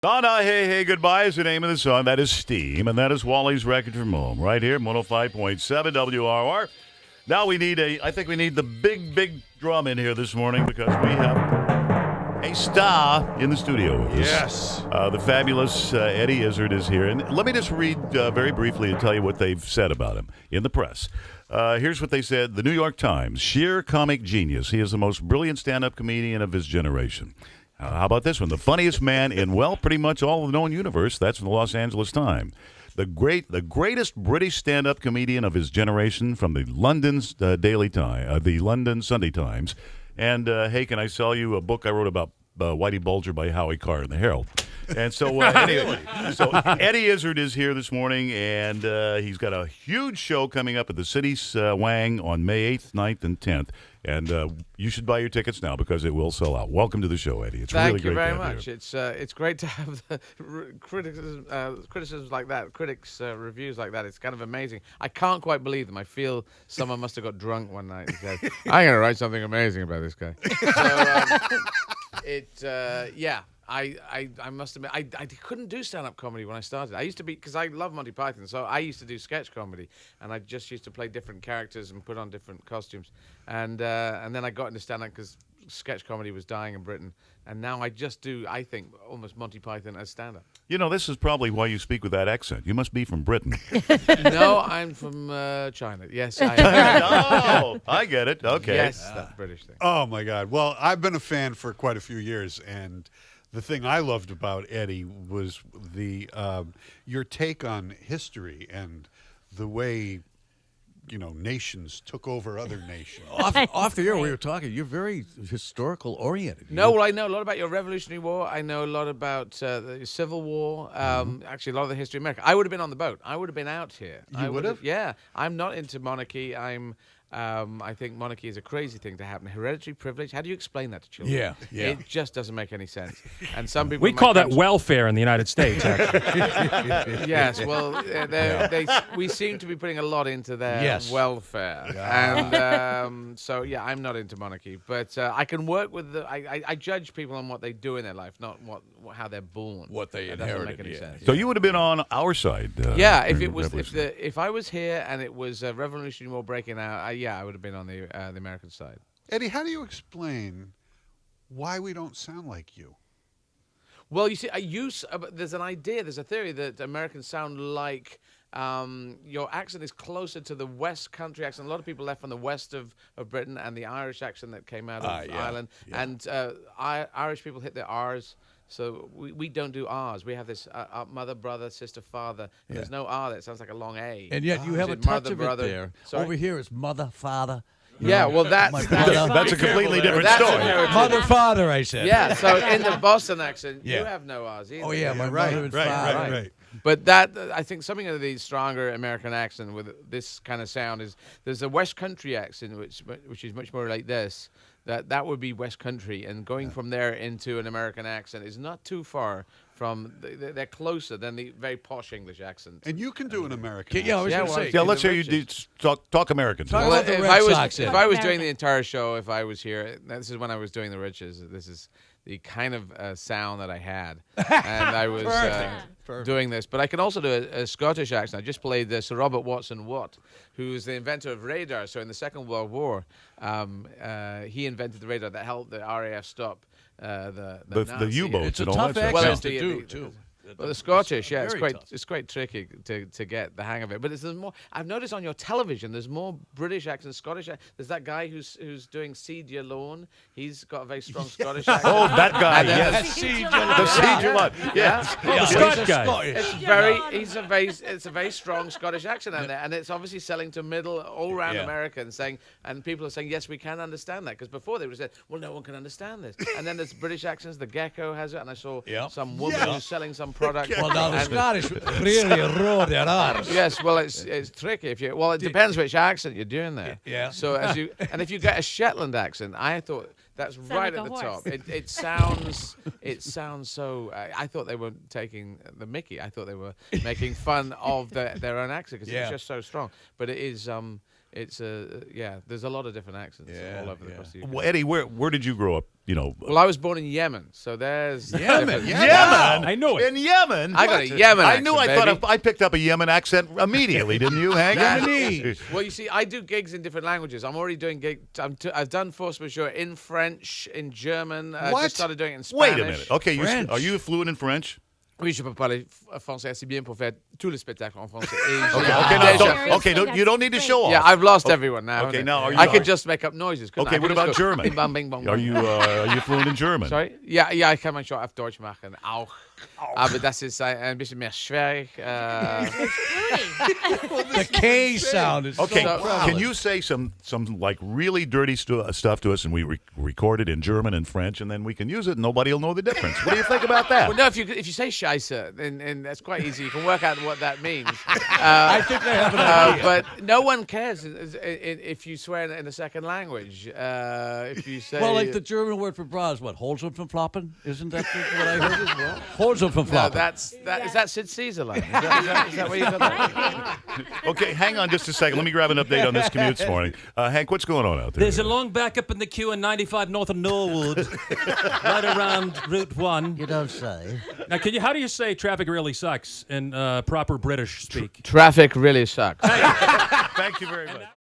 Donna, hey, hey, goodbye is the name of the song. That is Steam, and that is Wally's Record from Home, right here, 105.7 WROR. Now I think we need the big drum in here this morning because we have a star in the studio with us. Yes. The fabulous Eddie Izzard is here. And let me just read very briefly and tell you what they've said about him in the press. Here's what they said. The New York Times, sheer comic genius. He is the most brilliant stand-up comedian of his generation. How about this one? The funniest man in, well, pretty much all of the known universe. That's from the Los Angeles Times. The greatest British stand-up comedian of his generation from the London the London Sunday Times. And, hey, can I sell you a book I wrote about Whitey Bulger by Howie Carr in the Herald? And so, anyway, so Eddie Izzard is here this morning, and he's got a huge show coming up at the City's Wang on May 8th, 9th, and 10th. And you should buy your tickets now because it will sell out. Welcome to the show, Eddie. It's really great to have you. Thank you very much. It's great to have the criticisms like that, critics' reviews like that. It's kind of amazing. I can't quite believe them. I feel someone must have got drunk one night and said, "I'm going to write something amazing about this guy." I must admit, I couldn't do stand-up comedy when I started. I used to because I love Monty Python, so I used to do sketch comedy, and I just used to play different characters and put on different costumes. And then I got into stand-up because sketch comedy was dying in Britain, and now I just do, I think, almost Monty Python as stand-up. You know, this is probably why you speak with that accent. You must be from Britain. No, I'm from China. Yes, I am. Oh, I get it. Okay. Yes, that's British thing. Oh, my God. Well, I've been a fan for quite a few years, and the thing I loved about Eddie was your take on history and the way, nations took over other nations. Off the air, we were talking. You're very historical oriented. No, well, I know a lot about your Revolutionary War. I know a lot about the Civil War. Actually, a lot of the history of America. I would have been on the boat. I would have been out here. You would have? Yeah. I'm not into monarchy. I think monarchy is a crazy thing to happen. Hereditary privilege. How do you explain that to children? Yeah. It just doesn't make any sense. And some people. We call that welfare in the United States, actually. Yes. Well, we seem to be putting a lot into their welfare, and so yeah, I'm not into monarchy, but I can work with I judge people on what they do in their life, not how they're born. What they that inherited. doesn't make any sense. So you would have been on our side. If I was here and it was a Revolutionary War breaking out, I would have been on the American side. Eddie, how do you explain why we don't sound like you? Well, you see, there's an idea, there's a theory that Americans sound like your accent is closer to the West Country accent. A lot of people left from the west of Britain, and the Irish accent that came out of Ireland. Yeah. And Irish people hit their R's. So we don't do R's. We have this mother, brother, sister, father. Yeah. There's no R that sounds like a long A. And yet you have a touch of it there. Sorry? Over here it's mother, father. Yeah, well, that's a completely different story. Mother, father, I said. Yeah, so in the Boston accent, you have no R's either. Oh, yeah, my mother and father. Right. But I think something of the stronger American accent with this kind of sound is there's a West Country accent, which is much more like this. That would be West Country, and going from there into an American accent is not too far from. They're closer than the very posh English accent. And you can do an American accent. Yeah, I was going to say. Yeah, let's hear you talk American. If I was doing the entire show, if I was here, this is when I was doing the Riches. This is the kind of sound that I had, and I was doing this. But I can also do a Scottish accent. I just played Sir Robert Watson Watt, who's the inventor of radar. So in the Second World War, he invented the radar that helped the RAF stop the U-boats. It's a tough accent to do, too. Well, the Scottish, it's quite tricky to get the hang of it. But there's more. I've noticed on your television, there's more British accents, Scottish. There's that guy who's doing Seed Your Lawn. He's got a very strong Scottish accent. Oh, that guy, yes. The Seed Your Lawn. Yeah. The Scotch guy. It's a very strong Scottish accent in there, and it's obviously selling to all around America, and people are saying, yes, we can understand that, because before they would have said, well, no one can understand this. And then there's British accents. The Gecko has it, and I saw some woman who's selling some product. Well, now the Scottish really roar their R's. Yes, well, it's tricky. It depends which accent you're doing there. Yeah. So if you get a Shetland accent, I thought that's right at the top. It sounds so. I thought they were taking the Mickey. I thought they were making fun of their own accent because it's just so strong. But it is. it's there's a lot of different accents all over the across the UK. Well, Eddie, where did you grow up? You know, Well, I was born in Yemen, so there's Yemen. Yemen. I knew it. In Yemen. I got a Yemen I knew. accent, I baby. thought I picked up a Yemen accent immediately. Didn't you, Hank? Well, you see, I do gigs in different languages. I'm already doing gigs. I've done force majeure in French, in German. What? Just started doing it in Spanish. Wait a minute. Okay, are you fluent in French? Oui, je peux parler français assez bien pour faire tous les spectacles en français. You don't need to show off. Yeah, I've lost everyone now. Okay, haven't now I? are you- I could just make up noises. couldn't Okay, I? I what could about just go, German? Bing, bang, bing, bong, Are bong. you fluent in German? Sorry? Ja, ich kann manchmal auf Deutsch machen, auch. Aber das ist ein bisschen mehr schwierig. The K sound is Okay, so can you say some like really dirty stuff to us, and we record it in German and French, and then we can use it, and nobody will know the difference. What do you think about that? Well, no, if you say Scheisse, then that's quite easy. You can work out what that means. I think they have an idea. But no one cares if you swear in a second language. If you say... Well, like the German word for bra is what? Holzen from floppen? Isn't that what I heard as well? Holzen from No, floppen. is that Sid Caesar line? Is that where you got that? Okay, hang on just a second. Let me grab an update on this commute this morning. Hank, what's going on out there? There's a long backup in the queue in 95 north of Norwood, right around Route 1. You don't say. Now, how do you say traffic really sucks in proper British speak? Traffic really sucks. Thank you very much.